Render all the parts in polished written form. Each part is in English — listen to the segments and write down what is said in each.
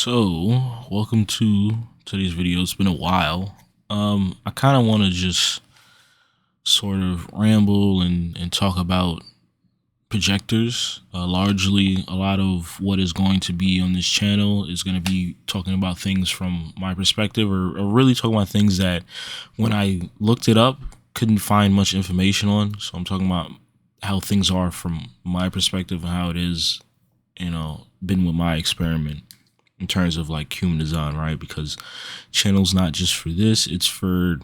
So, welcome to today's video. It's been a while. I kind of want to just sort of ramble and talk about projectors. Largely, a lot of what is going to be on this channel is going to be talking about things from my perspective, or really talking about things that when I looked it up, couldn't find much information on. So I'm talking about how things are from my perspective and how it is, been with my experiment in terms of like human design, right? Because channel's not just for this, it's for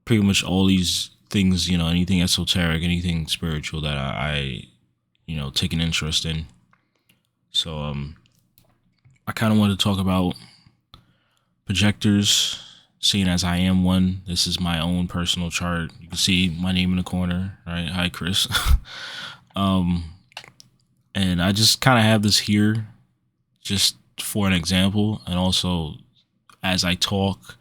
pretty much all these things, anything esoteric, anything spiritual that I take an interest in. So I kind of want to talk about projectors, seeing as I am one. This is my own personal chart. You can see my name in the corner, right? Hi, Khris. And I just kind of have this here just for an example, and also as I talk,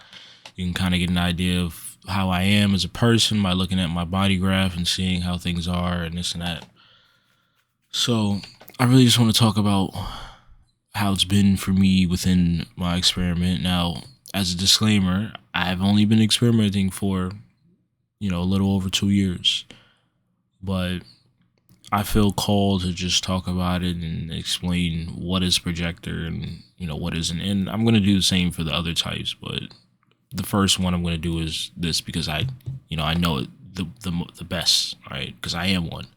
you can kind of get an idea of how I am as a person by looking at my body graph and seeing how things are and this and that. So I really just want to talk about how it's been for me within my experiment. Now, as a disclaimer, I've only been experimenting for, a little over 2 years, but I feel called to just talk about it and explain what is projector and, what isn't. And I'm going to do the same for the other types, but the first one I'm going to do is this because I know it the best, right? Because I am one.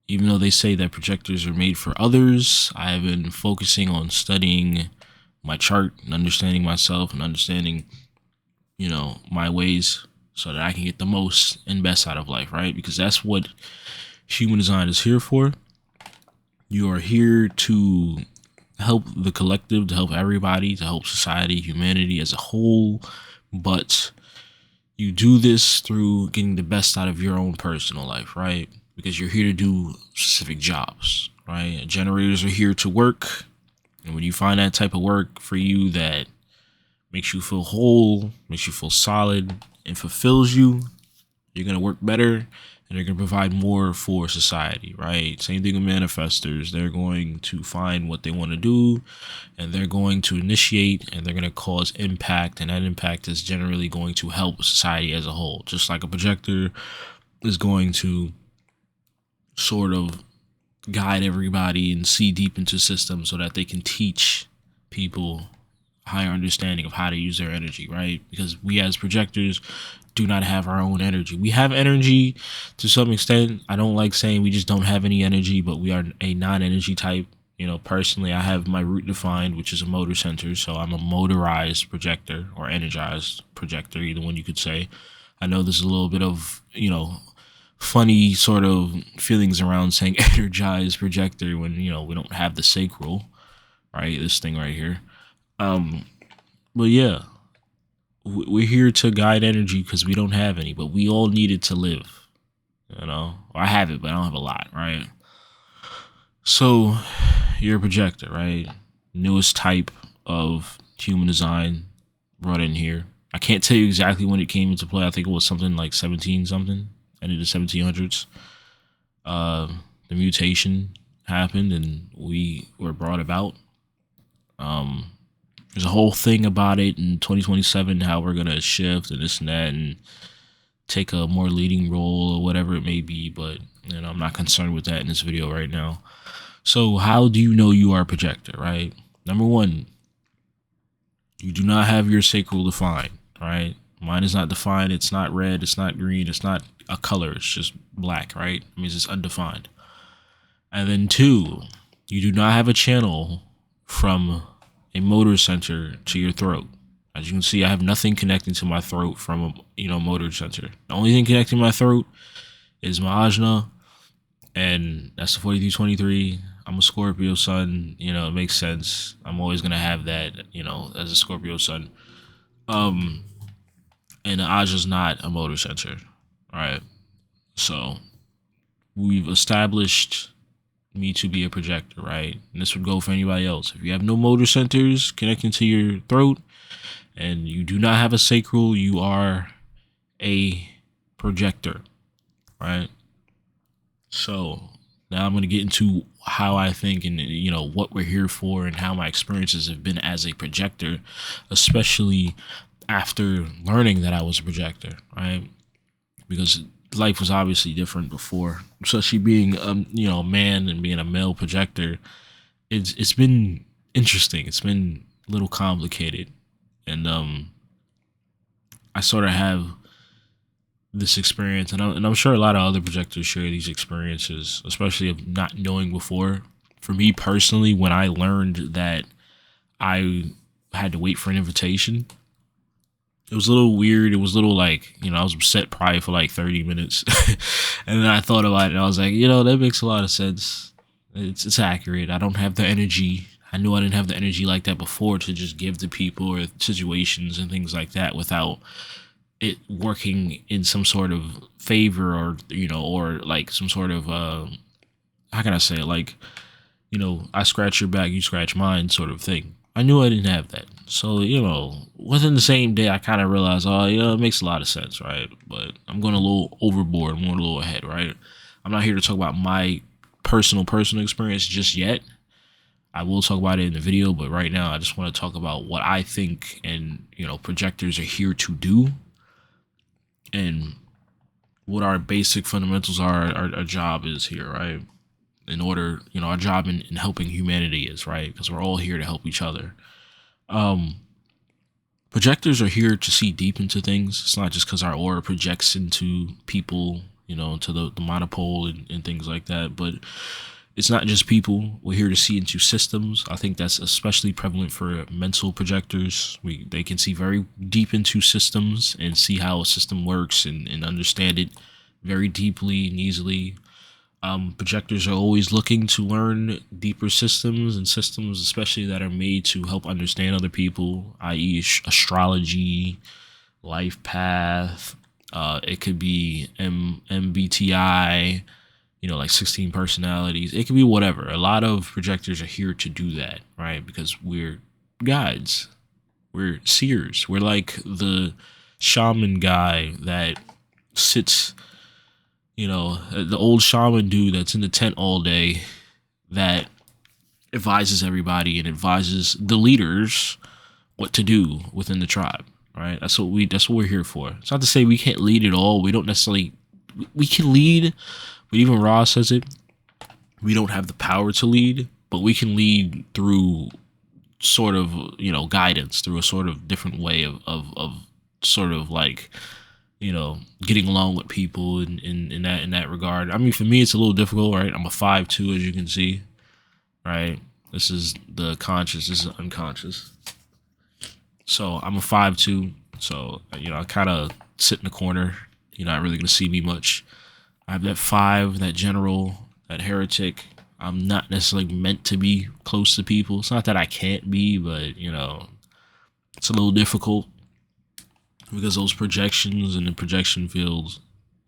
Even though they say that projectors are made for others, I have been focusing on studying my chart and understanding myself and understanding, my ways so that I can get the most and best out of life, right? Because that's what human design is here for. You are here to help the collective, to help everybody, to help society, humanity as a whole, but you do this through getting the best out of your own personal life, right? Because you're here to do specific jobs, right? Generators are here to work, and when you find that type of work for you that makes you feel whole, makes you feel solid, and fulfills you, you're going to work better, and they're going to provide more for society, right? Same thing with manifestors. They're going to find what they want to do, and they're going to initiate, and they're going to cause impact, and that impact is generally going to help society as a whole. Just like a projector is going to sort of guide everybody and see deep into systems so that they can teach people higher understanding of how to use their energy, right? Because we as projectors do not have our own energy. We have energy to some extent. I don't like saying we just don't have any energy, but we are a non-energy type. Personally, I have my root defined, which is a motor center. So I'm a motorized projector or energized projector, either one you could say. I know there's a little bit of, funny sort of feelings around saying energized projector when, we don't have the sacral, right? This thing right here. But yeah, we're here to guide energy because we don't have any, but we all need it to live, I have it, but I don't have a lot, right? So you're a projector, right? Newest type of human design brought in here. I can't tell you exactly when it came into play. I think it was something like 17 something, end of the 1700s. The mutation happened and we were brought about. There's a whole thing about it in 2027, how we're going to shift and this and that and take a more leading role or whatever it may be. But, I'm not concerned with that in this video right now. So how do you know you are a projector, right? Number one, you do not have your sacral defined, right? Mine is not defined. It's not red. It's not green. It's not a color. It's just black, right? It means it's undefined. And then two, you do not have a channel from a motor center to your throat. As you can see, I have nothing connecting to my throat from a motor center. The only thing connecting my throat is my ajna, and that's the 4323. I'm a Scorpio sun, it makes sense. I'm always gonna have that, as a Scorpio sun. And the ajna's not a motor center. All right. So we've established me to be a projector, right? And this would go for anybody else. If you have no motor centers connecting to your throat and you do not have a sacral, you are a projector, right? So Now I'm going to get into how I think and, you know, what we're here for and how my experiences have been as a projector, especially after learning that I was a projector, right? Because life was obviously different before, especially being, you know, a man and being a male projector. It's been interesting. It's been a little complicated. And I sort of have this experience, and I'm sure a lot of other projectors share these experiences, especially of not knowing before. For me personally, when I learned that I had to wait for an invitation, it was a little weird. It was a little like, you know, I was upset probably for like 30 minutes. And then I thought about it and I was like, you know, that makes a lot of sense. It's accurate. I don't have the energy. I knew I didn't have the energy like that before to just give to people or situations and things like that without it working in some sort of favor, or, you know, or like some sort of, how can I say it? Like, you know, I scratch your back, you scratch mine sort of thing. I knew I didn't have that. So, you know, within the same day, I kind of realized, oh, yeah, it makes a lot of sense, right? But I'm going a little overboard. I'm going a little ahead, right? I'm not here to talk about my personal experience just yet. I will talk about it in the video, but right now I just want to talk about what I think and, you know, projectors are here to do, and what our basic fundamentals are. Our job is here, right? In order, you know, our job in helping humanity is, right? Because we're all here to help each other. Um, Projectors are here to see deep into things. It's not just because our aura projects into people, you know, into the monopole and things like that, but it's not just people. We're here to see into systems. I think that's especially prevalent for mental projectors. They can see very deep into systems and see how a system works and understand it very deeply and easily. Projectors are always looking to learn deeper systems, and systems especially that are made to help understand other people, i.e. astrology, life path. It could be MBTI, you know, like 16 personalities. It could be whatever. A lot of projectors are here to do that, right? Because we're guides. We're seers. We're like the shaman guy that sits, you know, the old shaman dude that's in the tent all day that advises everybody and advises the leaders what to do within the tribe, right? That's what we're here for. It's not to say we can't lead at all. We don't necessarily, we can lead, but even Ra says it, we don't have the power to lead, but we can lead through sort of, you know, guidance, through a sort of different way of sort of like, you know, getting along with people in that regard. I mean, for me, it's a little difficult, right? I'm a 5'2", as you can see, right? This is the conscious, this is unconscious. So I'm a 5'2", so, you know, I kind of sit in the corner. You're not really going to see me much. I have that 5, that general, that heretic. I'm not necessarily meant to be close to people. It's not that I can't be, but, you know, it's a little difficult. Because those projections and the projection fields,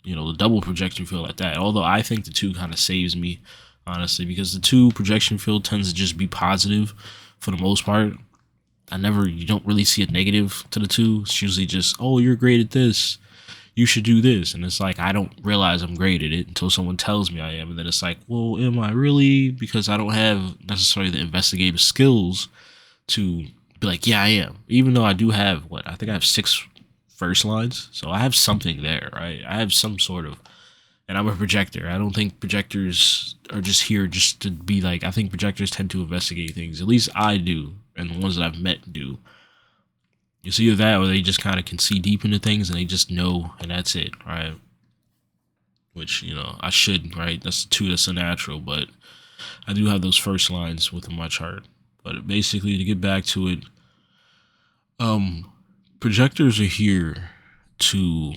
you know, the double projection field at that. Although I think the 2 kind of saves me, honestly, because the 2 projection field tends to just be positive for the most part. You don't really see a negative to the 2. It's usually just, oh, you're great at this, you should do this. And it's like, I don't realize I'm great at it until someone tells me I am. And then it's like, well, am I really? Because I don't have necessarily the investigative skills to be like, yeah, I am. Even though I do have, I think I have 6 first lines, so I have something there, right? I have some sort of, and I'm a projector. I don't think projectors are just here just to be like, I think projectors tend to investigate things. At least I do, and the ones that I've met do. It's either that or they just kind of can see deep into things and they just know, and that's it, right? Which, you know, I should, right? That's the 2, that's a natural, but I do have those first lines within my chart. But basically, to get back to it, projectors are here to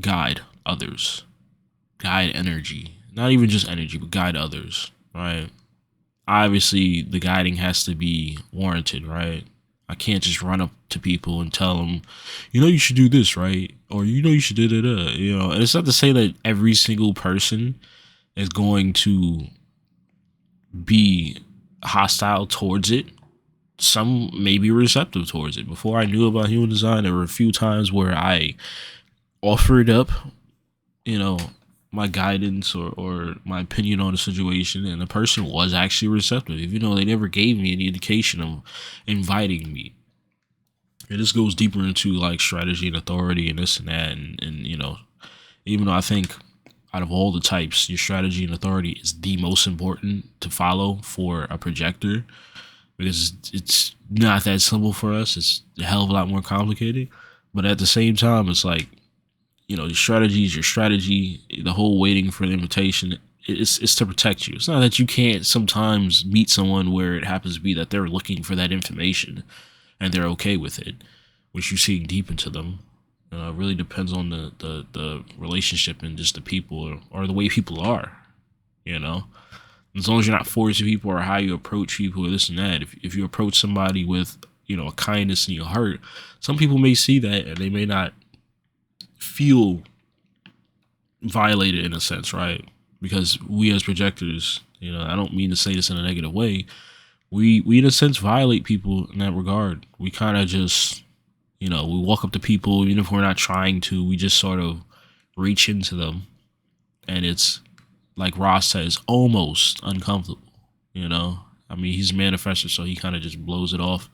guide others, guide energy, not even just energy, but guide others, right? Obviously, the guiding has to be warranted, right? I can't just run up to people and tell them, you know, you should do this, right? Or, you know, you should da-da-da, you know? And it's not to say that every single person is going to be hostile towards it. Some may be receptive towards it. Before I knew about human design, there were a few times where I offered up, you know, my guidance or my opinion on the situation, and the person was actually receptive, even though they never gave me any indication of inviting me. And this goes deeper into like strategy and authority and this and that, and even though I think out of all the types, your strategy and authority is the most important to follow for a projector, because it's not that simple for us. It's a hell of a lot more complicated. But at the same time, it's like, your strategy is your strategy. The whole waiting for the invitation, it's to protect you. It's not that you can't sometimes meet someone where it happens to be that they're looking for that information and they're okay with it, which you see deep into them. It really depends on the relationship and just the people or the way people are, As long as you're not forcing people or how you approach people or this and that. If you approach somebody with, a kindness in your heart, some people may see that and they may not feel violated in a sense, right? Because we as projectors, I don't mean to say this in a negative way. We in a sense violate people in that regard. We kind of just, we walk up to people, even if we're not trying to, we just sort of reach into them. And it's, like Ross says, almost uncomfortable, I mean, he's a manifestor, so he kind of just blows it off.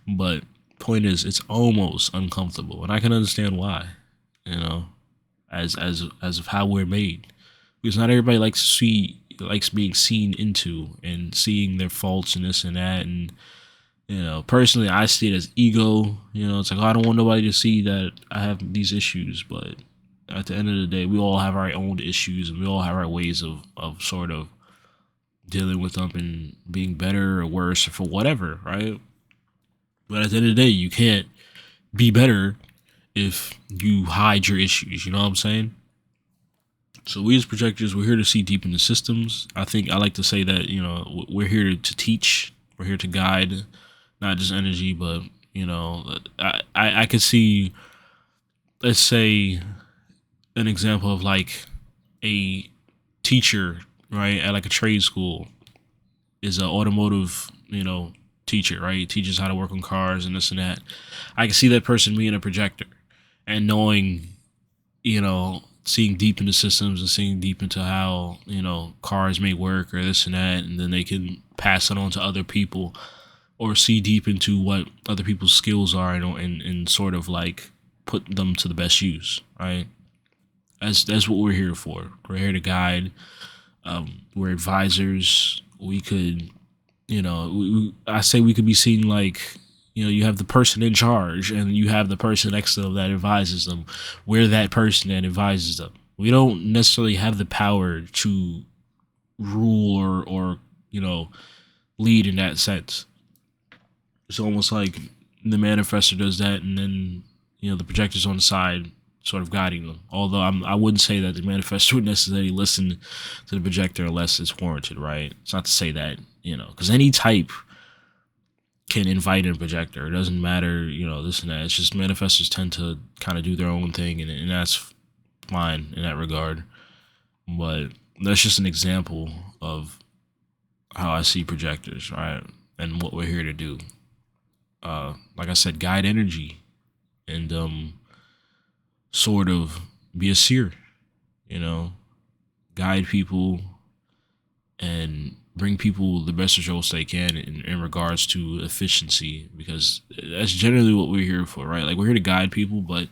But point is, it's almost uncomfortable. And I can understand why, as of how we're made. Because not everybody likes being seen into and seeing their faults and this and that. And personally, I see it as ego. It's like, I don't want nobody to see that I have these issues. But at the end of the day, we all have our own issues, and we all have our ways of sort of dealing with them and being better or worse or for whatever, right? But at the end of the day, you can't be better if you hide your issues. You know what I'm saying? So we as projectors, we're here to see deep into systems. I think I like to say that, we're here to teach. We're here to guide, not just energy, but, I could see, let's say, an example of like a teacher, right, at like a trade school is an automotive, teacher, right? He teaches how to work on cars and this and that. I can see that person being a projector and knowing, seeing deep into systems and seeing deep into how, cars may work or this and that, and then they can pass it on to other people or see deep into what other people's skills are and sort of like put them to the best use, right? That's what we're here for. We're here to guide. We're advisors. We could, I say we could be seen like, you have the person in charge and you have the person next to them that advises them. We're that person that advises them. We don't necessarily have the power to rule or lead in that sense. It's almost like the manifestor does that, and then, the projector's on the side sort of guiding them. Although I wouldn't say that the manifestor would necessarily listen to the projector unless it's warranted, right? It's not to say that, because any type can invite a projector. It doesn't matter, this and that. It's just manifestors tend to kind of do their own thing, and that's fine in that regard. But that's just an example of how I see projectors, right? And what we're here to do. Like I said, guide energy and sort of be a seer, guide people and bring people the best results they can in regards to efficiency, because that's generally what we're here for, right? Like, we're here to guide people, but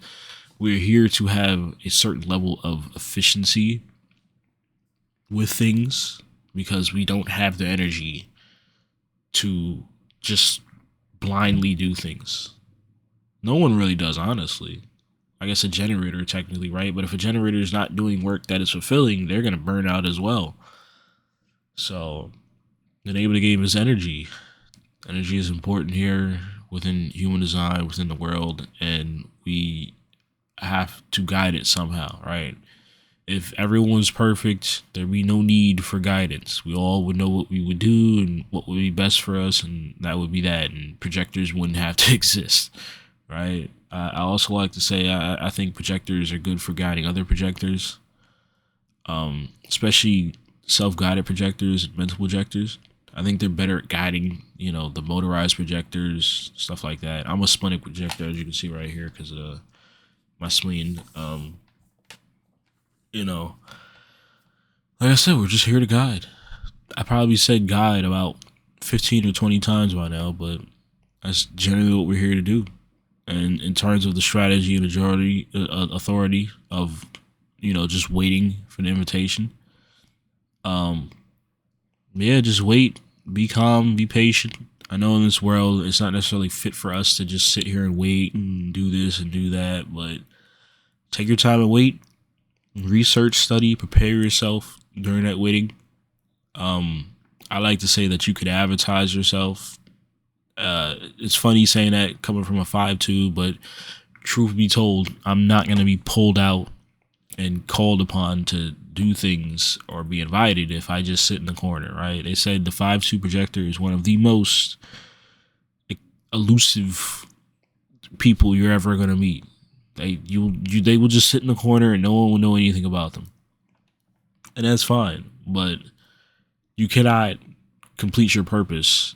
we're here to have a certain level of efficiency with things, because we don't have the energy to just blindly do things. No one really does, honestly. I guess a generator technically, right? But if a generator is not doing work that is fulfilling, they're going to burn out as well. So the name of the game is energy. Energy is important here within human design, within the world, and we have to guide it somehow, right? If everyone's perfect, there'd be no need for guidance. We all would know what we would do and what would be best for us, and that would be that, and projectors wouldn't have to exist, right? I also like to say I think projectors are good for guiding other projectors, especially self-guided projectors and mental projectors. I think they're better at guiding, the motorized projectors, stuff like that. I'm a splenic projector, as you can see right here, because of my spleen. Like I said, we're just here to guide. I probably said guide about 15 or 20 times by now, but that's generally what we're here to do. And in terms of the strategy and authority of, just waiting for the invitation, um, yeah, just wait, be calm, be patient. I know in this world it's not necessarily fit for us to just sit here and wait and do this and do that, but take your time and wait. Research, study, prepare yourself during that waiting. I like to say that you could advertise yourself. It's funny saying that coming from a 5'2", but truth be told, I'm not going to be pulled out and called upon to do things or be invited if I just sit in the corner, right? They said the 5'2" projector is one of the most elusive people you're ever going to meet. They will just sit in the corner and no one will know anything about them. And that's fine, but you cannot complete your purpose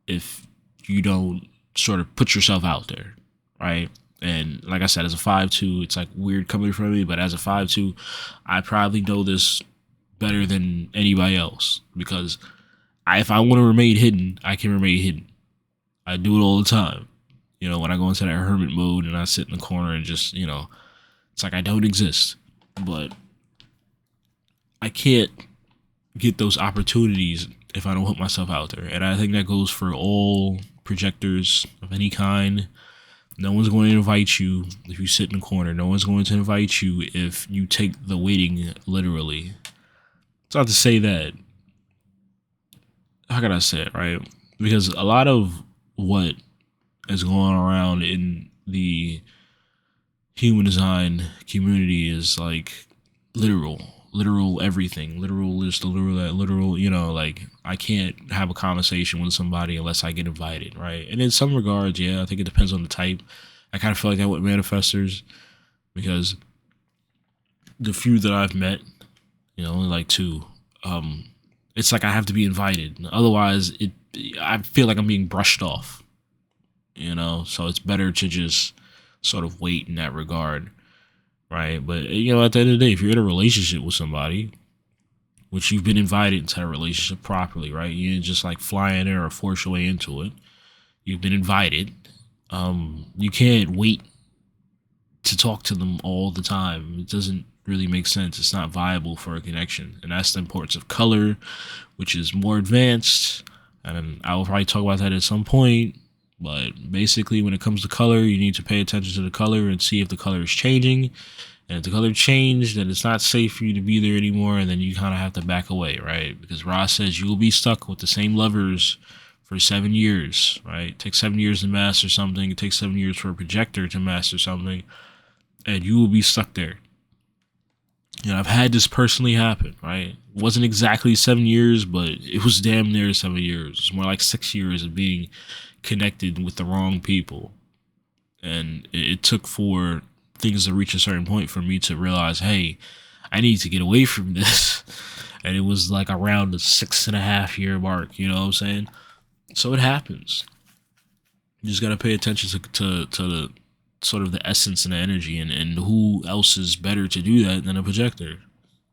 if you don't sort of put yourself out there, right? And like I said, as a 5'2", it's like weird coming from me, but as a 5'2", I probably know this better than anybody else because if I want to remain hidden, I can remain hidden. I do it all the time. When I go into that hermit mode and I sit in the corner and just, it's like I don't exist. But I can't get those opportunities if I don't put myself out there. And I think that goes for all projectors of any kind. No one's going to invite you if you sit in the corner. No one's going to invite you if you take the waiting literally. It's not to say that, how can I say it, right? Because a lot of what is going around in the human design community is like literal everything. Literal this, the literal that, literal, like I can't have a conversation with somebody unless I get invited, right? And in some regards, yeah, I think it depends on the type. I kind of feel like that with manifestors because the few that I've met, only like two, it's like I have to be invited. Otherwise, I feel like I'm being brushed off, so it's better to just sort of wait in that regard. Right. But, at the end of the day, if you're in a relationship with somebody, which you've been invited into a relationship properly, right? You didn't just like fly in there or force your way into it. You've been invited. You can't wait to talk to them all the time. It doesn't really make sense. It's not viable for a connection. And that's the importance of color, which is more advanced. And I will probably talk about that at some point. But basically, when it comes to color, you need to pay attention to the color and see if the color is changing. And if the color changed, then it's not safe for you to be there anymore. And then you kind of have to back away, right? Because Ra says you will be stuck with the same lovers for 7 years, right? It takes 7 years to master something. It takes 7 years for a projector to master something. And you will be stuck there. I've had this personally happen, right? It wasn't exactly 7 years, but it was damn near 7 years. It's more like 6 years of being connected with the wrong people. And it took for things to reach a certain point for me to realize, hey, I need to get away from this. And it was like around the 6.5 year mark, you know what I'm saying? So it happens. You just got to pay attention to the sort of the essence and the energy, and who else is better to do that than a projector.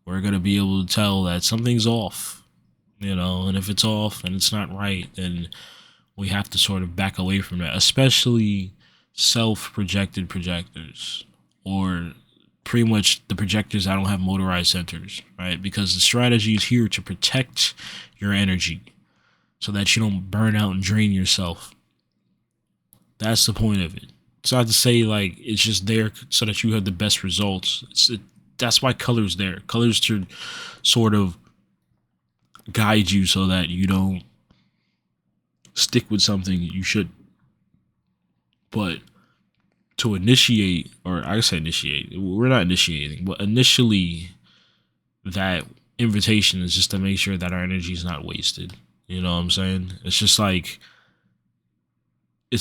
We're going to be able to tell that something's off, and if it's off and it's not right, then we have to sort of back away from that, especially self-projected projectors, or pretty much the projectors that don't have motorized centers, right? Because the strategy is here to protect your energy so that you don't burn out and drain yourself. That's the point of it. It's not to say like it's just there so that you have the best results. That's why color's there. Color's to sort of guide you so that you don't stick with something you should. But to initiate, or I say initiate, we're not initiating, but initially that invitation is just to make sure that our energy is not wasted. You know what I'm saying? It's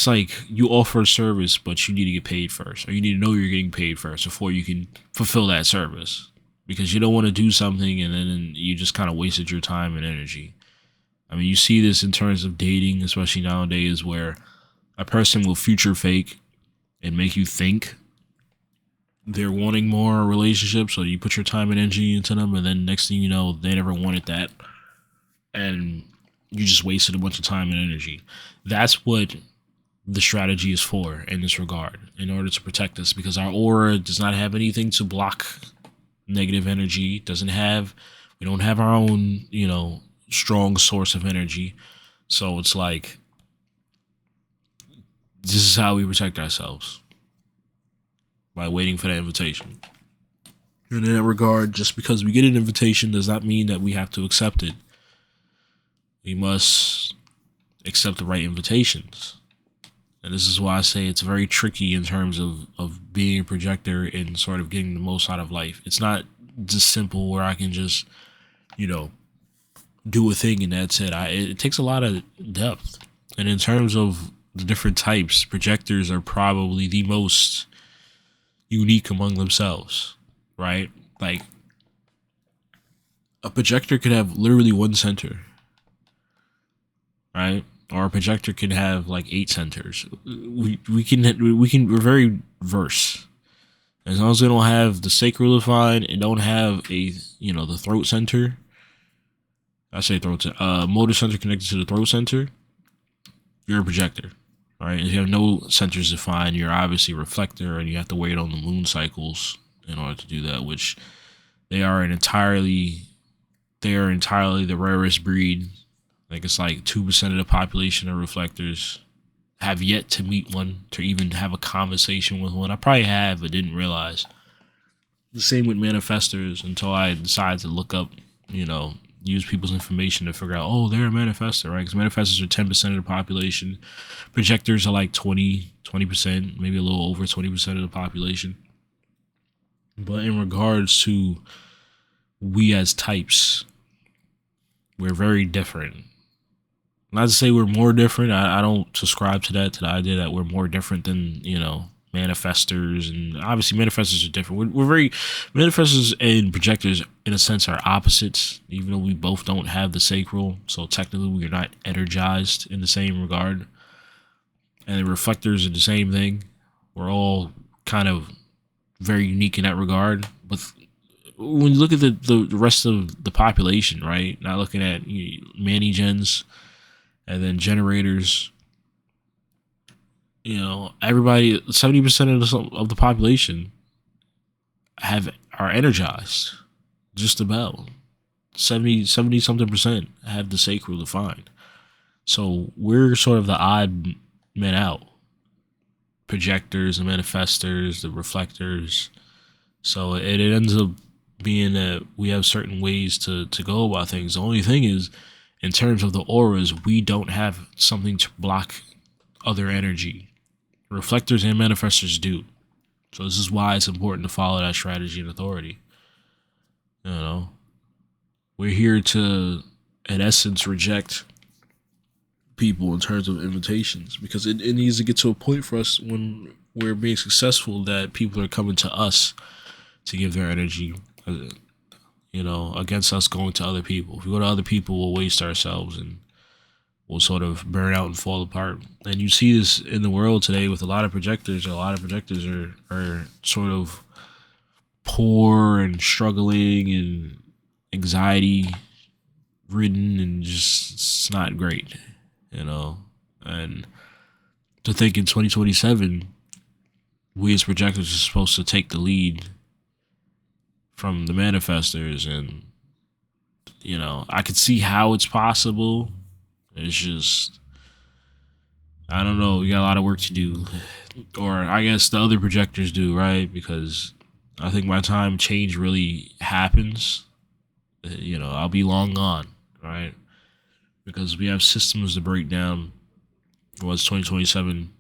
like you offer a service, but you need to get paid first, or you need to know you're getting paid first before you can fulfill that service, because you don't want to do something and then you just kind of wasted your time and energy. I mean, you see this in terms of dating, especially nowadays, where a person will future fake and make you think they're wanting more relationships, so you put your time and energy into them, and then next thing you know, they never wanted that, and you just wasted a bunch of time and energy. That's what the strategy is for in this regard, in order to protect us, because our aura does not have anything to block negative energy. We don't have our own, strong source of energy. So it's like, this is how we protect ourselves, by waiting for that invitation. And in that regard, just because we get an invitation does not mean that we have to accept it. We must accept the right invitations. And this is why I say it's very tricky in terms of being a projector and sort of getting the most out of life. It's not just simple where I can just, do a thing and that's it. It takes a lot of depth. And in terms of the different types, projectors are probably the most unique among themselves, right? Like, a projector could have literally one center, right? Or a projector can have like 8 centers. We're very diverse. As long as they don't have the sacral defined and don't have the throat center. I say throat center, motor center connected to the throat center, you're a projector, right? If you have no centers defined, you're obviously a reflector, and you have to wait on the moon cycles in order to do that, which they are entirely the rarest breed. Like, it's like 2% of the population of reflectors. Have yet to meet one, to even have a conversation with one. I probably have, but didn't realize. The same with manifestors, until I decided to look up, use people's information to figure out, oh, they're a manifestor, right? Because manifestors are 10% of the population. Projectors are like 20%, maybe a little over 20% of the population. But in regards to we as types, we're very different. Not to say we're more different. I don't subscribe to the idea that we're more different than, manifestors. And obviously manifestors are different. Manifestors and projectors, in a sense, are opposites, even though we both don't have the sacral. So technically we're not energized in the same regard. And the reflectors are the same thing. We're all kind of very unique in that regard. But when you look at the rest of the population, right? Not looking at mani-gens and then generators, everybody, 70% of the population are energized. Just about 70 something percent have the sacral defined. So we're sort of the odd men out. Projectors, the manifestors, the reflectors. So it ends up being that we have certain ways to go about things. The only thing is, in terms of the auras, we don't have something to block other energy. Reflectors and manifestors do. So this is why it's important to follow that strategy and authority. We're here to, in essence, reject people in terms of invitations, because it needs to get to a point for us when we're being successful that people are coming to us to give their energy, against us going to other people. If we go to other people, we'll waste ourselves and we'll sort of burn out and fall apart. And you see this in the world today with a lot of projectors. A lot of projectors are sort of poor and struggling and anxiety ridden, and just, it's not great, And to think in 2027, we as projectors are supposed to take the lead from the manifestors, and I could see how it's possible. It's just, I don't know, we got a lot of work to do, or I guess the other projectors do, right? Because I think by the time change really happens, I'll be long gone, right? Because we have systems to break down once 2027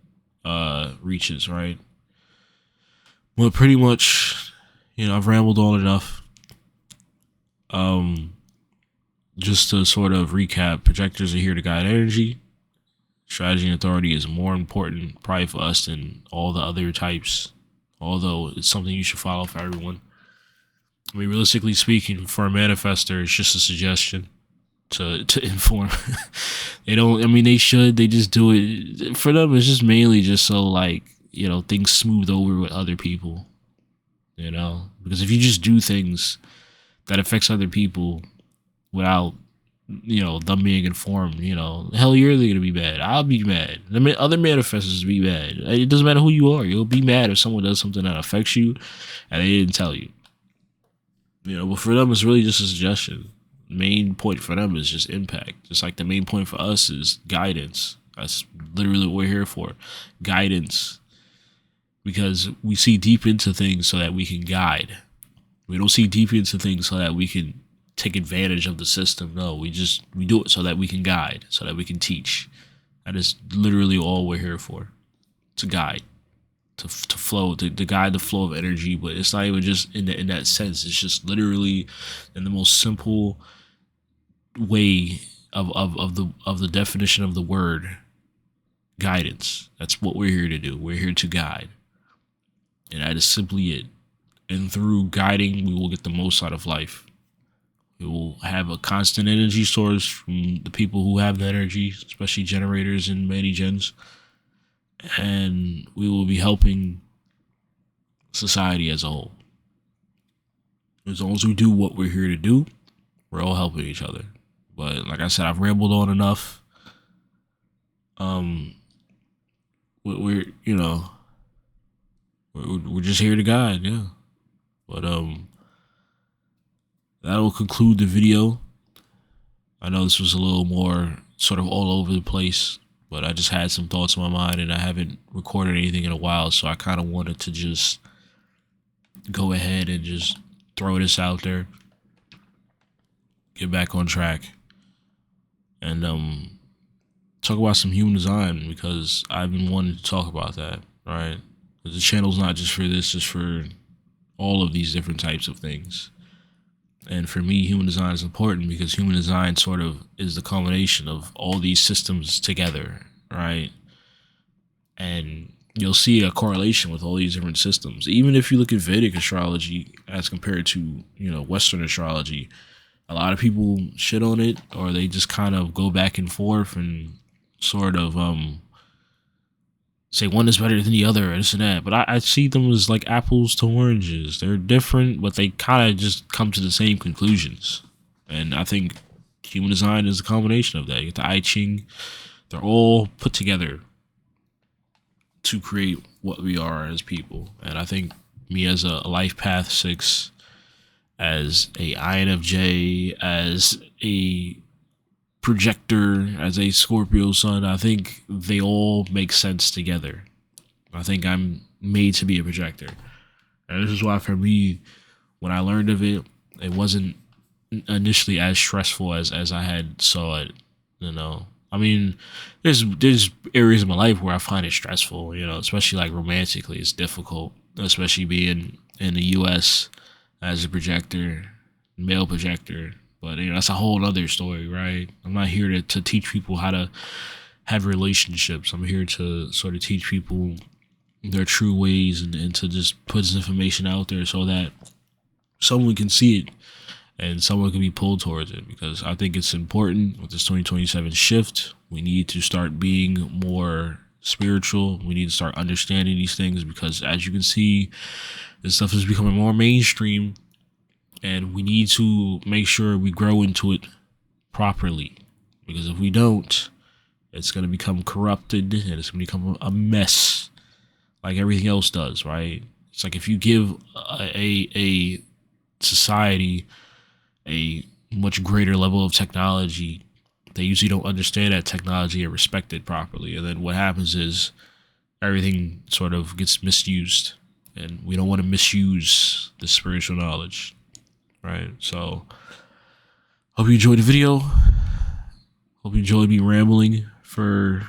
reaches, right? Well, pretty much, I've rambled on enough. Just to sort of recap, projectors are here to guide energy. Strategy and authority is more important probably for us than all the other types, although it's something you should follow for everyone. I mean, realistically speaking, for a manifestor, it's just a suggestion to inform. They should, they just do it. For them, it's just mainly just so, things smooth over with other people. because if you just do things that affects other people without them being informed, hell, you're either gonna be mad. I'll be mad. Other manifestors be mad. It doesn't matter who you are. You'll be mad if someone does something that affects you and they didn't tell you. But for them, it's really just a suggestion. The main point for them is just impact. Just like the main point for us is guidance. That's literally what we're here for. Guidance. Because we see deep into things so that we can guide. We don't see deep into things so that we can take advantage of the system. No, we do it so that we can guide, so that we can teach. That is literally all we're here for. To guide. To flow, to guide the flow of energy, but it's not even just in that sense. It's just literally in the most simple way of the definition of the word, guidance. That's what we're here to do. We're here to guide, and that is simply it. And through guiding, we will get the most out of life. We will have a constant energy source from the people who have the energy, especially generators and many gens. And we will be helping society as a whole. As long as we do what we're here to do, we're all helping each other. But like I said, I've rambled on enough. We're just here to guide, yeah. But that will conclude the video. I know this was a little more sort of all over the place, but I just had some thoughts in my mind, and I haven't recorded anything in a while, so I kind of wanted to just go ahead and just throw this out there, get back on track, and talk about some human design, because I've been wanting to talk about that, right? The channel's not just for this, it's for all of these different types of things. And for me, human design is important because human design sort of is the culmination of all these systems together, right? And you'll see a correlation with all these different systems. Even if you look at Vedic astrology as compared to, Western astrology, a lot of people shit on it, or they just kind of go back and forth and sort of say one is better than the other, this and that. But I see them as like apples to oranges. They're different, but they kind of just come to the same conclusions. And I think human design is a combination of that. You get the I Ching. They're all put together to create what we are as people. And I think me as a life path 6, as a INFJ, as a projector, as a Scorpio sun, I think they all make sense together. I think I'm made to be a projector. And this is why for me, when I learned of it, it wasn't initially as stressful as I had saw it, I mean, there's areas of my life where I find it stressful, especially like romantically. It's difficult, especially being in the US as a projector, male projector. But that's a whole other story, right? I'm not here to teach people how to have relationships. I'm here to sort of teach people their true ways and to just put this information out there so that someone can see it and someone can be pulled towards it. Because I think it's important with this 2027 shift. We need to start being more spiritual. We need to start understanding these things, because as you can see, this stuff is becoming more mainstream. And we need to make sure we grow into it properly. Because if we don't, it's going to become corrupted and it's going to become a mess like everything else does, right? It's like if you give a society a much greater level of technology, they usually don't understand that technology and respect it properly. And then what happens is everything sort of gets misused. And we don't want to misuse the spiritual knowledge. Right, so hope you enjoyed the video. Hope you enjoyed me rambling for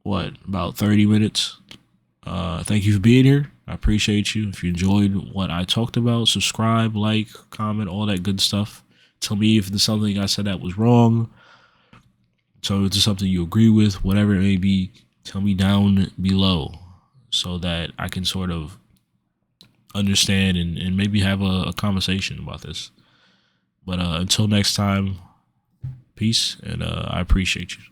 about 30 minutes. Thank you for being here. I appreciate you. If you enjoyed what I talked about, subscribe, like, comment, all that good stuff. Tell me if there's something I said that was wrong. Tell me if there's something you agree with, whatever it may be. Tell me down below so that I can sort of understand and maybe have a conversation about this. But until next time, peace, and I appreciate you.